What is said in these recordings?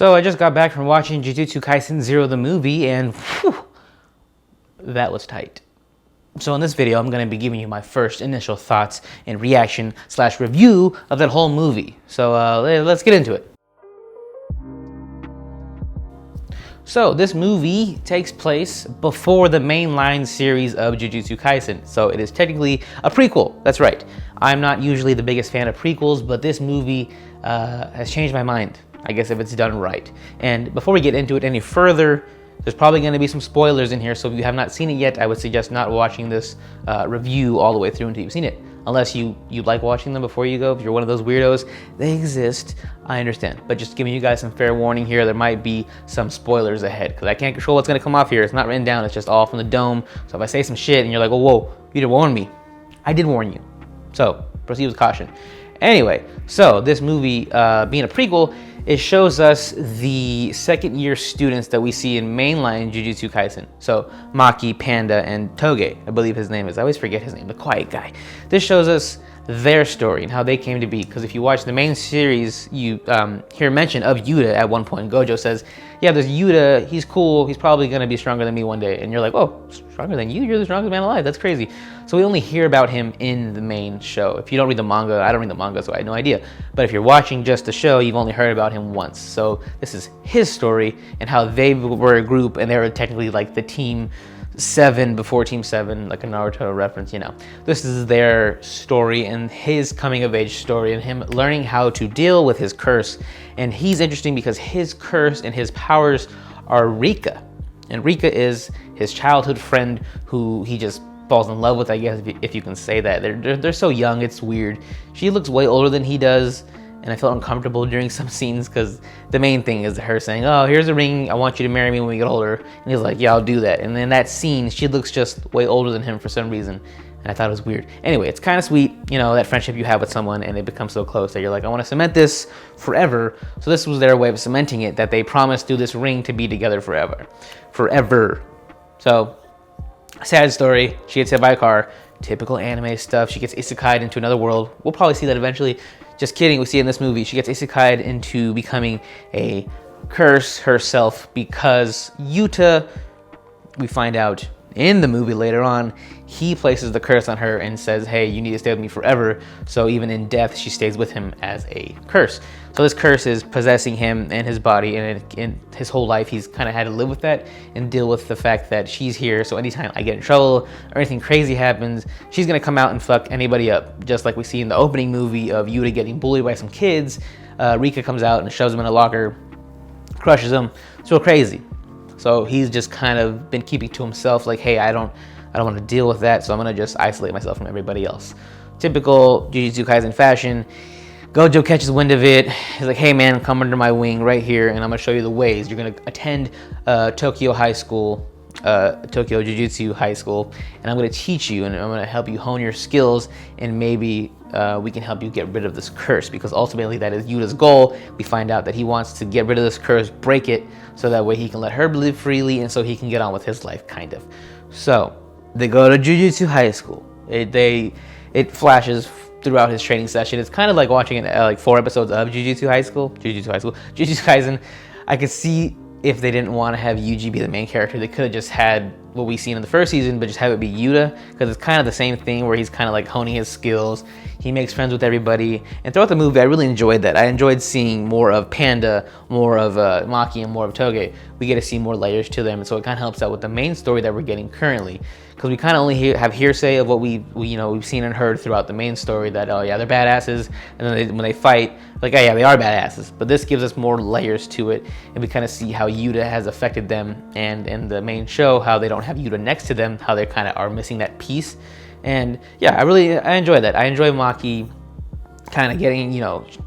So I just got back from watching Jujutsu Kaisen 0 the movie, and whew, that was tight. So in this video, I'm going to be giving you my first initial thoughts and reaction / review of that whole movie. So let's get into it. So this movie takes place before the mainline series of Jujutsu Kaisen. So it is technically a prequel. That's right. I'm not usually the biggest fan of prequels, but this movie has changed my mind, I guess, if it's done right. And before we get into it any further, there's probably going to be some spoilers in here, so if you have not seen it yet, I would suggest not watching this review all the way through until you've seen it. Unless you like watching them before you go. If you're one of those weirdos, they exist, I understand. But just giving you guys some fair warning here, there might be some spoilers ahead, because I can't control what's going to come off here. It's not written down, it's just all from the dome. So if I say some shit and you're like, oh, whoa, you didn't warn me. I did warn you. So proceed with caution. Anyway, so this movie, being a prequel, it shows us the second-year students that we see in mainline Jujutsu Kaisen. So Maki, Panda, and Toge, I believe his name is. I always forget his name, the quiet guy. This shows us their story and how they came to be. Because if you watch the main series, you hear mention of Yuta at one point. Gojo says, yeah, there's Yuta, he's cool, he's probably going to be stronger than me one day. And you're like, oh, stronger than you? You're the strongest man alive. That's crazy. So we only hear about him in the main show. If you don't read the manga, I don't read the manga, so I had no idea. But if you're watching just the show, you've only heard about him once. So this is his story and how they were a group, and they were technically like the Team 7 before Team 7, like a Naruto reference, you know. This is their story and his coming of age story and him learning how to deal with his curse. And he's interesting because his curse and his powers are Rika. And Rika is his childhood friend who he just falls in love with, I guess, if you can say that. They're so young, it's weird. She looks way older than he does, and I felt uncomfortable during some scenes because the main thing is her saying, oh, here's a ring, I want you to marry me when we get older. And he's like, yeah, I'll do that. And then that scene, she looks just way older than him for some reason. And I thought it was weird. Anyway, it's kind of sweet, you know, that friendship you have with someone and it becomes so close that you're like, I want to cement this forever. So this was their way of cementing it, that they promised through this ring to be together forever. Forever. So, sad story. She gets hit by a car. Typical anime stuff. She gets isekai'd into another world. We'll probably see that eventually. Just kidding, we see in this movie, she gets isekai'd into becoming a curse herself because Yuta, we find out in the movie later on, he places the curse on her and says, hey, you need to stay with me forever. So even in death, she stays with him as a curse. So this curse is possessing him and his body, and in his whole life, he's kind of had to live with that and deal with the fact that she's here. So anytime I get in trouble or anything crazy happens, she's gonna come out and fuck anybody up. Just like we see in the opening movie of Yuta getting bullied by some kids, Rika comes out and shoves him in a locker, crushes him. It's real crazy. So he's just kind of been keeping to himself, like, hey, I don't want to deal with that, so I'm gonna just isolate myself from everybody else. Typical Jujutsu Kaisen fashion. Gojo catches wind of it. He's like, hey man, come under my wing right here, and I'm gonna show you the ways. You're gonna attend Tokyo High School, Tokyo Jujutsu High School, and I'm gonna teach you, and I'm gonna help you hone your skills, and maybe we can help you get rid of this curse, because ultimately that is Yuta's goal. We find out that he wants to get rid of this curse, break it, so that way he can let her live freely, and so he can get on with his life, kind of. So they go to Jujutsu High School. It flashes throughout his training session. It's kind of like watching like 4 episodes of Jujutsu Kaisen. I could see if they didn't want to have Yuji be the main character, they could have just had what we seen in the first season, but just have it be Yuta, because it's kind of the same thing where he's kind of like honing his skills. He makes friends with everybody, and throughout the movie, I really enjoyed that. I enjoyed seeing more of Panda, more of Maki, and more of Toge. We get to see more layers to them, and so it kind of helps out with the main story that we're getting currently, because we kind of only have hearsay of what we've seen and heard throughout the main story, that, oh yeah, they're badasses, and then when they fight, like, oh yeah, they are badasses. But this gives us more layers to it, and we kind of see how Yuta has affected them, and in the main show, how they don't have Yuta next to them, how they kind of are missing that piece. And yeah, I enjoy that. I enjoy Maki kind of getting,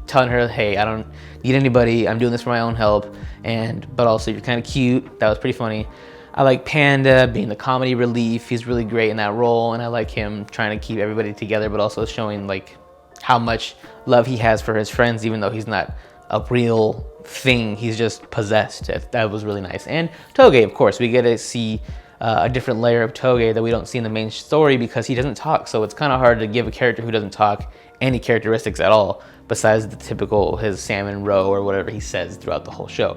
telling her, hey, I don't need anybody, I'm doing this for my own help, but also you're kind of cute. That was pretty funny. I like Panda being the comedy relief. He's really great in that role, and I like him trying to keep everybody together, but also showing like how much love he has for his friends, even though he's not a real thing, he's just possessed. That was really nice. And Toge, of course, we get to see a different layer of Toge that we don't see in the main story because he doesn't talk. So it's kind of hard to give a character who doesn't talk any characteristics at all besides the typical his salmon row or whatever he says throughout the whole show.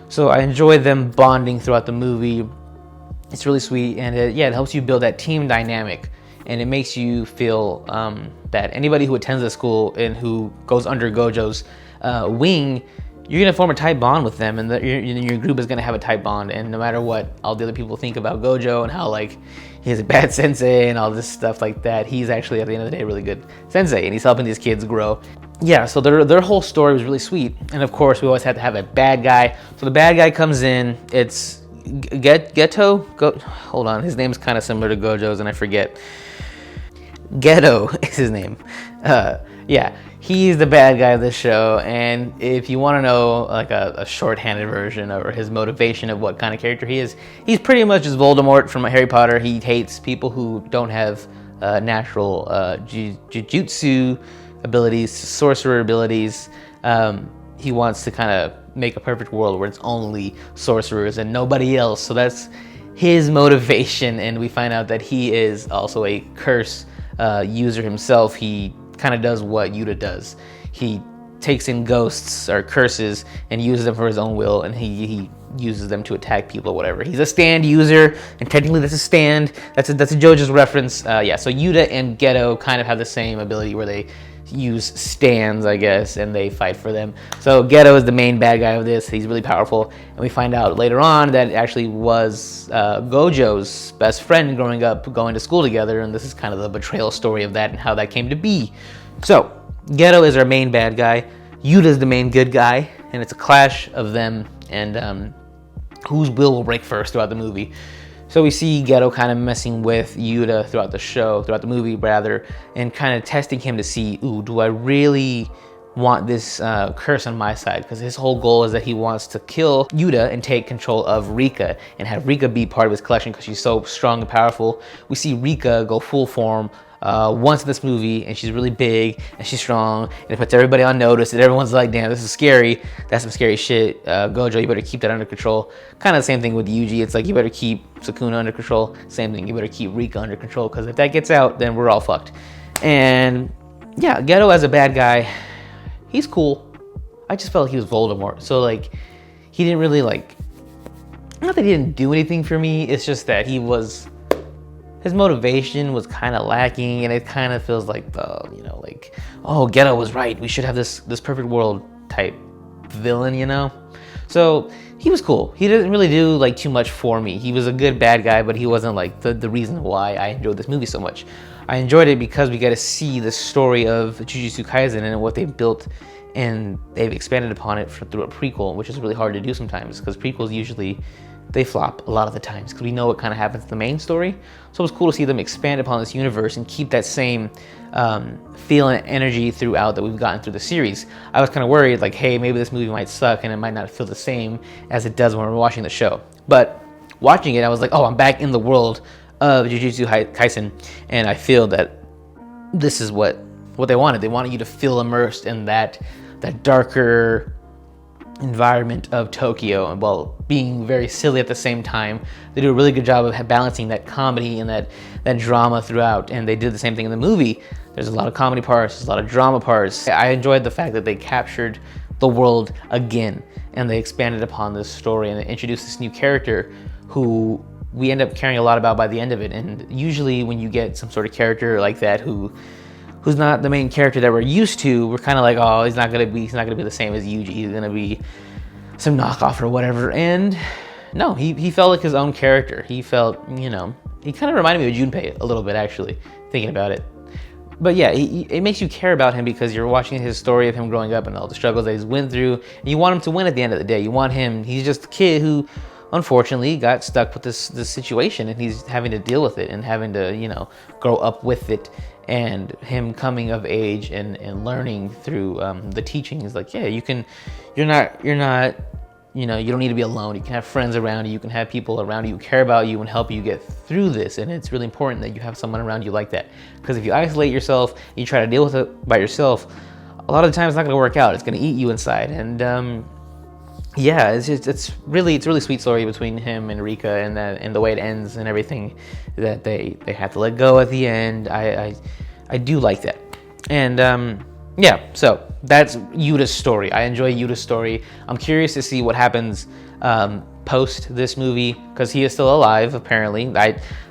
So I enjoy them bonding throughout the movie. It's really sweet, and it helps you build that team dynamic, and it makes you feel that anybody who attends the school and who goes under Gojo's wing, you're gonna form a tight bond with them, and your group is gonna have a tight bond. And no matter what all the other people think about Gojo and how like he's a bad sensei and all this stuff like that, he's actually at the end of the day a really good sensei, and he's helping these kids grow. Yeah, so their whole story was really sweet, and of course we always had to have a bad guy. So the bad guy comes in. It's Geto. Hold on, his name's kind of similar to Gojo's, and I forget. Geto is his name. Yeah, he's the bad guy of this show, and if you want to know like a shorthanded version or his motivation of what kind of character he is, he's pretty much just Voldemort from Harry Potter. He hates people who don't have natural jujutsu abilities, sorcerer abilities. He wants to kind of make a perfect world where it's only sorcerers and nobody else. So that's his motivation, and we find out that he is also a curse user himself. He kind of does what Yuta does. He takes in ghosts or curses and uses them for his own will, and he uses them to attack people or whatever. He's a stand user, and technically that's a stand. That's a JoJo's reference. Yeah, so Yuta and Geto kind of have the same ability where they use stands, I guess, and they fight for them. So Geto is the main bad guy of this. He's really powerful, and we find out later on that it actually was Gojo's best friend growing up, going to school together, and this is kind of the betrayal story of that and how that came to be. So Geto is our main bad guy. Yuta is the main good guy, and it's a clash of them and whose will break first throughout the movie. So we see Geto kind of messing with Yuta throughout the movie rather, and kind of testing him to see, do I really want this curse on my side? Because his whole goal is that he wants to kill Yuta and take control of Rika and have Rika be part of his collection because she's so strong and powerful. We see Rika go full form once in this movie, and she's really big and she's strong, and it puts everybody on notice, and everyone's like, damn, this is scary. That's some scary shit. Gojo, you better keep that under control. Kind of the same thing with Yuji. It's like, you better keep Sukuna under control. Same thing, you better keep Rika under control, because if that gets out, then we're all fucked. And yeah, Geto as a bad guy, he's cool. I just felt like he was Voldemort. So like, he didn't really like, not that he didn't do anything for me, it's just that his motivation was kind of lacking, and it kind of feels like Geto was right. We should have this perfect world type villain, So he was cool. He didn't really do like too much for me. He was a good bad guy, but he wasn't like the reason why I enjoyed this movie so much. I enjoyed it because we got to see the story of Jujutsu Kaisen and what they've built, and they've expanded upon it through a prequel, which is really hard to do sometimes because prequels usually they flop a lot of the times because we know what kind of happens in the main story. So it was cool to see them expand upon this universe and keep that same feel and energy throughout that we've gotten through the series. I was kind of worried, like, hey, maybe this movie might suck and it might not feel the same as it does when we're watching the show. But watching it, I was like, oh, I'm back in the world of Jujutsu Kaisen, and I feel that this is what they wanted. They wanted you to feel immersed in that darker environment of Tokyo, and while being very silly at the same time. They do a really good job of balancing that comedy and that drama throughout, and they did the same thing in the movie. There's a lot of comedy parts, there's a lot of drama parts. I enjoyed the fact that they captured the world again, and they expanded upon this story, and they introduced this new character who we end up caring a lot about by the end of it. And usually when you get some sort of character like that who's not the main character that we're used to, we're kind of like, oh, he's not gonna be the same as Yuji. He's gonna be some knockoff or whatever. And no, he felt like his own character. He felt, he kind of reminded me of Junpei a little bit, actually, thinking about it. But yeah, it makes you care about him because you're watching his story of him growing up and all the struggles that he's went through. And you want him to win at the end of the day. You want him. He's just a kid who, unfortunately, got stuck with this situation, and he's having to deal with it and having to, grow up with it. And him coming of age and learning through the teachings, like, yeah, you're not, you don't need to be alone. You can have friends around you. You can have people around you who care about you and help you get through this. And it's really important that you have someone around you like that. Because if you isolate yourself, you try to deal with it by yourself, a lot of the time it's not going to work out. It's going to eat you inside. And yeah, it's really sweet story between him and Rika, and the way it ends and everything, that they have to let go at the end. I do like that. And yeah, so that's Yuta's story. I enjoy Yuta's story. I'm curious to see what happens post this movie, because he is still alive apparently.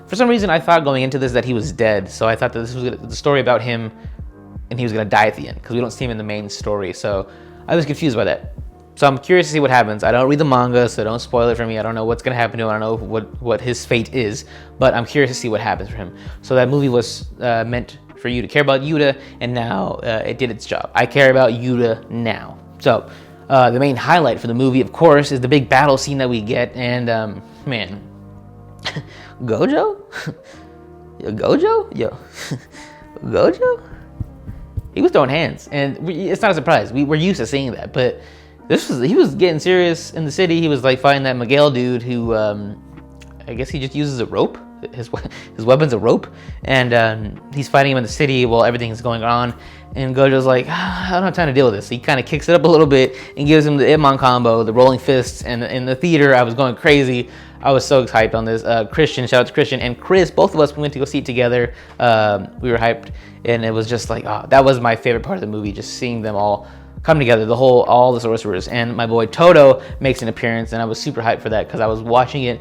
For some reason I thought going into this that he was dead, so I thought that this was the story about him and he was gonna die at the end, because we don't see him in the main story. So I was confused by that. So I'm curious to see what happens. I don't read the manga, so don't spoil it for me. I don't know what's gonna happen to him. I don't know what his fate is, but I'm curious to see what happens for him. So that movie was meant for you to care about Yuta, and now it did its job. I care about Yuta now. So the main highlight for the movie, of course, is the big battle scene that we get, and man, Gojo? Yo, Gojo? He was throwing hands, and it's not a surprise. We're used to seeing that, but he was getting serious in the city. He was like fighting that Miguel dude who, I guess he just uses a rope. His weapon's a rope, and he's fighting him in the city while everything's going on. And Gojo's like, I don't have time to deal with this. So he kind of kicks it up a little bit and gives him the Itmon combo, the rolling fists. And in the theater, I was going crazy. I was so hyped on this. Christian, shout out to Christian and Chris, both of us, we went to go see it together. We were hyped, and it was just like, that was my favorite part of the movie, just seeing them all come together, all the sorcerers. And my boy Toto makes an appearance, and I was super hyped for that because I was watching it.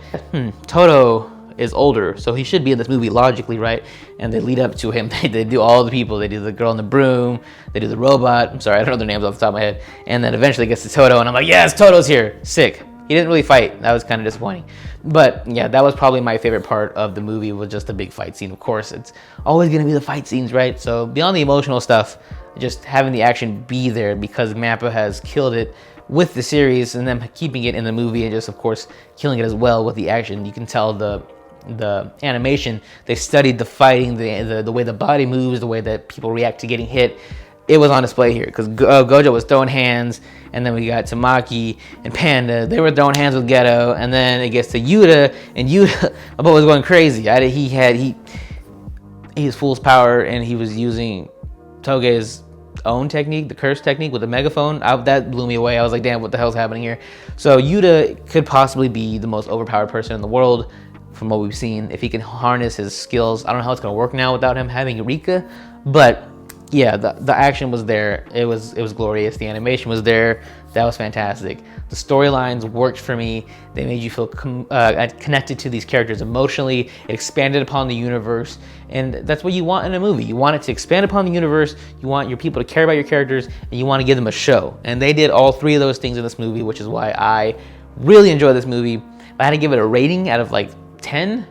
Toto is older, so he should be in this movie logically, right? And they lead up to him. They do all the people. They do the girl in the broom. They do the robot. I'm sorry, I don't know their names off the top of my head. And then eventually it gets to Toto, and I'm like, yes, Toto's here. Sick. He didn't really fight. That was kind of disappointing. But yeah, that was probably my favorite part of the movie, was just the big fight scene. Of course, it's always going to be the fight scenes, right? So beyond the emotional stuff, just having the action be there, because Mappa has killed it with the series, and them keeping it in the movie, and just of course killing it as well with the action. You can tell the animation, they studied the fighting, the way the body moves, the way that people react to getting hit. It was on display here, because Gojo was throwing hands, and then we got Tamaki and Panda. They were throwing hands with Geto, and then it gets to Yuta, and Yuta, my boy was going crazy. He used Fool's Power, and he was using Toge's own technique, the curse technique with the megaphone. That blew me away. I was like, damn, what the hell's happening here? So Yuta could possibly be the most overpowered person in the world from what we've seen, if he can harness his skills. I don't know how it's going to work now without him having Rika, but yeah, the action was there. It was glorious. The animation was there. That was fantastic. The storylines worked for me. They made you feel connected to these characters emotionally. It expanded upon the universe, and that's what you want in a movie. You want it to expand upon the universe. You want your people to care about your characters, and you want to give them a show. And they did all three of those things in this movie, which is why I really enjoyed this movie. If I had to give it a rating out of like 10,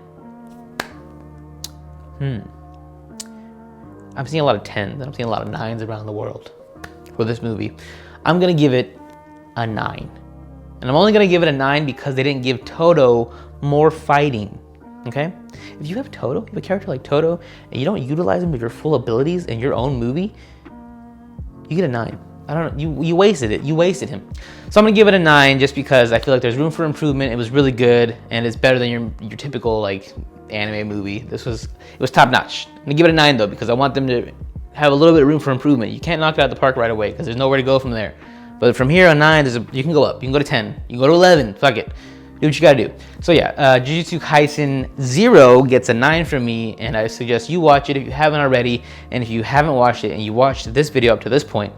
I'm seeing a lot of 10s, and I'm seeing a lot of 9s around the world for this movie. I'm going to give it a 9. And I'm only going to give it a 9 because they didn't give Toto more fighting, okay? If you have Toto, you have a character like Toto, and you don't utilize him with your full abilities in your own movie, you get a 9. I don't know, you wasted it. You wasted him. So I'm going to give it a 9 just because I feel like there's room for improvement. It was really good, and it's better than your typical like anime movie. It was top notch. I'm gonna give it a 9 though, because I want them to have a little bit of room for improvement. You can't knock it out of the park right away, because there's nowhere to go from there. But from here on 9, you can go up. You can go to 10. You can go to 11. Fuck it. Do what you gotta do. So yeah, Jujutsu Kaisen 0 gets a 9 from me, and I suggest you watch it if you haven't already. And if you haven't watched it and you watched this video up to this point,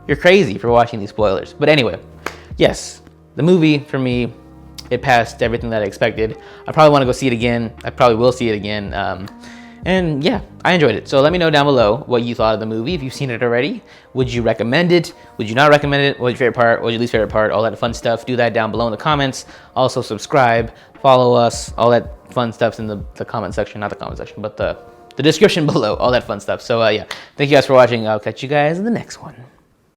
you're crazy for watching these spoilers. But anyway, yes, the movie for me, it passed everything that I expected. I probably want to go see it again. I probably will see it again. And yeah, I enjoyed it. So let me know down below what you thought of the movie. If you've seen it already, would you recommend it? Would you not recommend it? What was your favorite part? What was your least favorite part? All that fun stuff. Do that down below in the comments. Also subscribe, follow us, all that fun stuff's in the comment section. Not the comment section, but the description below. All that fun stuff. So yeah, thank you guys for watching. I'll catch you guys in the next one.